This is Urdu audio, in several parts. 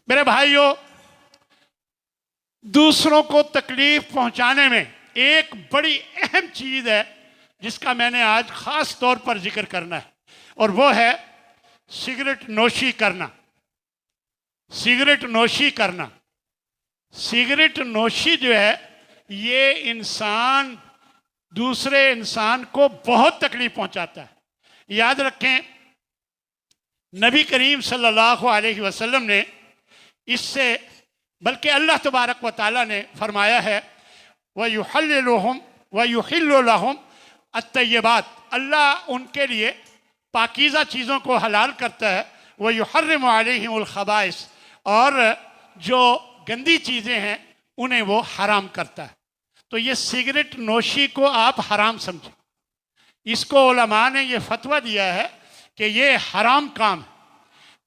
میرے بھائیوں، دوسروں کو تکلیف پہنچانے میں ایک بڑی اہم چیز ہے جس کا میں نے آج خاص طور پر ذکر کرنا ہے، اور وہ ہے سگریٹ نوشی کرنا۔ سگریٹ نوشی کرنا، سگریٹ نوشی جو ہے یہ دوسرے انسان کو بہت تکلیف پہنچاتا ہے۔ یاد رکھیں، نبی کریم صلی اللہ علیہ وسلم نے اس سے بلکہ اللہ تبارک و تعالیٰ نے فرمایا ہے وَيُحَلِّلُهُمْ وَيُحِلُّ لَهُمْ الطَّيِّبَاتِ، اللہ ان کے لیے پاکیزہ چیزوں کو حلال کرتا ہے، وَيُحَرِّمُ عَلَيْهِمُ الْخَبَائِثِ، اور جو گندی چیزیں ہیں انہیں وہ حرام کرتا ہے۔ تو یہ سگریٹ نوشی کو آپ حرام سمجھیں، اس کو علماء نے یہ فتویٰ دیا ہے کہ یہ حرام کام ہے۔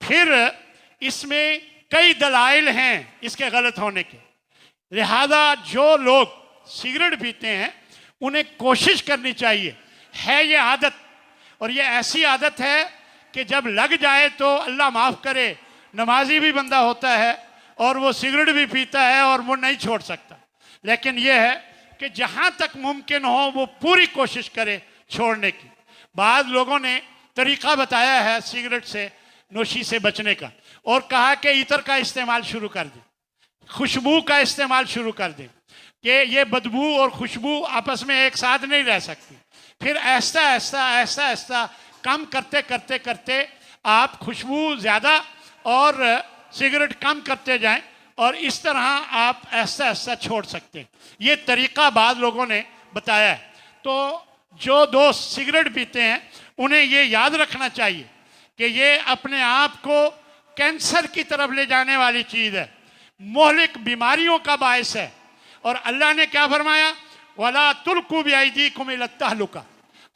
پھر اس میں کئی دلائل ہیں اس کے غلط ہونے کے، لہذا جو لوگ سگریٹ پیتے ہیں انہیں کوشش کرنی چاہیے، ہے یہ عادت، اور یہ ایسی عادت ہے کہ جب لگ جائے تو اللہ معاف کرے نمازی بھی بندہ ہوتا ہے اور وہ سگریٹ بھی پیتا ہے اور وہ نہیں چھوڑ سکتا، لیکن یہ ہے کہ جہاں تک ممکن ہو وہ پوری کوشش کرے چھوڑنے کی۔ بعض لوگوں نے طریقہ بتایا ہے سگریٹ سے نوشی سے بچنے کا، اور کہا کہ عطر کا استعمال شروع کر دیں، خوشبو کا استعمال شروع کر دیں، کہ یہ بدبو اور خوشبو آپس میں ایک ساتھ نہیں رہ سکتی۔ پھر آہستہ آہستہ آہستہ آہستہ کم کرتے کرتے کرتے آپ خوشبو زیادہ اور سگریٹ کم کرتے جائیں، اور اس طرح آپ آہستہ آہستہ چھوڑ سکتے ہیں۔ یہ طریقہ بعض لوگوں نے بتایا ہے۔ تو جو دوست سگریٹ پیتے ہیں انہیں یہ یاد رکھنا چاہیے کہ یہ اپنے آپ کو کینسر کی طرف لے جانے والی چیز ہے، مہلک بیماریوں کا باعث ہے، اور اللہ نے کیا فرمایا؟ وَلَا تُلْقُوا بِأَيْدِيكُمْ إِلَى التَّهْلُكَةِ،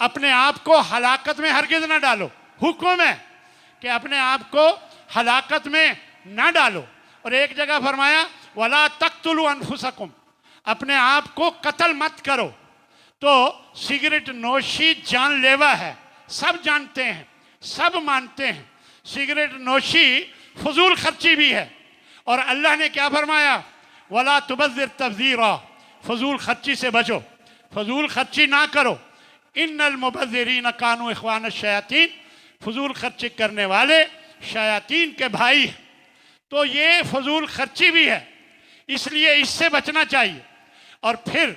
اپنے آپ کو ہلاکت میں ہرگز نہ ڈالو۔ حکم ہے کہ اپنے آپ کو ہلاکت میں نہ ڈالو، اور ایک جگہ فرمایا وَلَا تَقْتُلُوا أَنفُسَكُمْ، اپنے آپ کو قتل مت کرو۔ تو سگریٹ نوشی جان لیوا ہے، سب جانتے ہیں، سب مانتے ہیں۔ سگریٹ نوشی فضول خرچی بھی ہے، اور اللہ نے کیا فرمایا؟ وَلَا تُبَذِّرْ تَبْذِيرًا، فضول خرچی سے بچو، فضول خرچی نہ کرو۔ إِنَّ الْمُبَذِّرِينَ كَانُوا إِخْوَانَ الشَّيَاطِينَ، فضول خرچی کرنے والے شیاطین کے بھائی ہیں۔ تو یہ فضول خرچی بھی ہے، اس لیے اس سے بچنا چاہیے۔ اور پھر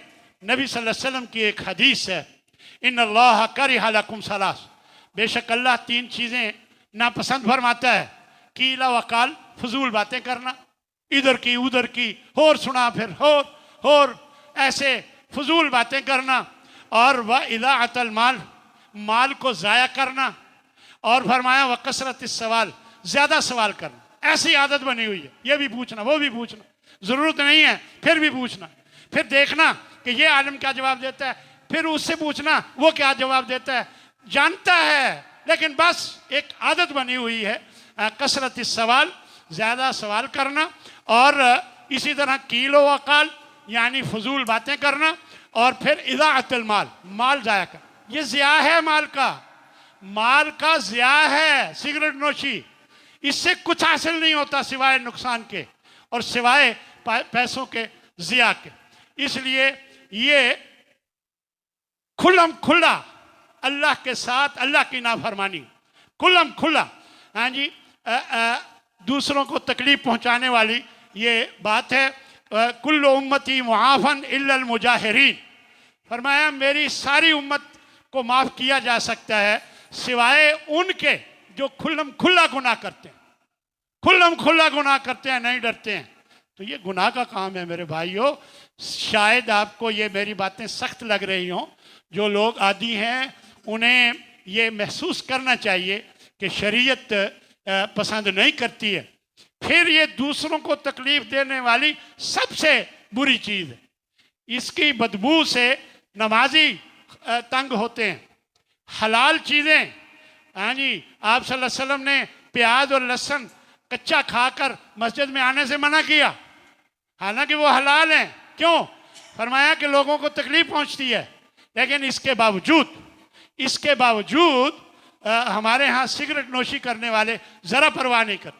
نبی صلی اللہ علیہ وسلم کی ایک حدیث ہے ان اللہ کرہ لکم ثلاث، بے شک اللہ تین چیزیں ناپسند فرماتا ہے، قیل وقال، فضول باتیں کرنا، ادھر کی ادھر کی، اور سنا پھر اور ایسے فضول باتیں کرنا، اور وَإِضَاعَةَ الْمَالِ، مال کو ضائع کرنا، اور فرمایا وَكَثْرَةِ السَّوَالِ، زیادہ سوال کرنا۔ ایسی عادت بنی ہوئی ہے، یہ بھی پوچھنا وہ بھی پوچھنا، ضرورت نہیں ہے پھر بھی پوچھنا، پھر دیکھنا کہ یہ عالم کیا جواب دیتا ہے، پھر اس سے پوچھنا وہ کیا جواب دیتا ہے، جانتا ہے لیکن بس ایک عادت بنی ہوئی ہے۔ کثرت السوال، زیادہ سوال کرنا، اور اسی طرح قیل و وقال یعنی فضول باتیں کرنا، اور پھر اضاعت المال، مال ضائع کرنا۔ یہ ضیاع ہے، مال کا ضیاع ہے سگریٹ نوشی، اس سے کچھ حاصل نہیں ہوتا سوائے نقصان کے اور سوائے پیسوں کے ضیاع کے۔ اس لیے یہ کھلم کھلا اللہ کے ساتھ اللہ کی نافرمانی، کھلم کھلا، ہاں جی، دوسروں کو تکلیف پہنچانے والی یہ بات ہے۔ کل امتی معافن الا المجاہرین، فرمایا میری ساری امت کو معاف کیا جا سکتا ہے سوائے ان کے جو کھلم کھلا گناہ کرتے ہیں، کھلم کھلا گناہ کرتے ہیں، نہیں ڈرتے ہیں۔ تو یہ گناہ کا کام ہے میرے بھائیوں۔ شاید آپ کو یہ میری باتیں سخت لگ رہی ہوں، جو لوگ عادی ہیں انہیں یہ محسوس کرنا چاہیے کہ شریعت پسند نہیں کرتی ہے۔ پھر یہ دوسروں کو تکلیف دینے والی سب سے بری چیز ہے، اس کی بدبو سے نمازی تنگ ہوتے ہیں۔ حلال چیزیں، ہاں جی، آپ صلی اللہ علیہ وسلم نے پیاز اور لہسن کچا کھا کر مسجد میں آنے سے منع کیا، حالانکہ وہ حلال ہیں۔ کیوں؟ فرمایا کہ لوگوں کو تکلیف پہنچتی ہے، لیکن اس کے باوجود ہمارے ہاں سگریٹ نوشی کرنے والے ذرا پرواہ نہیں کرتے،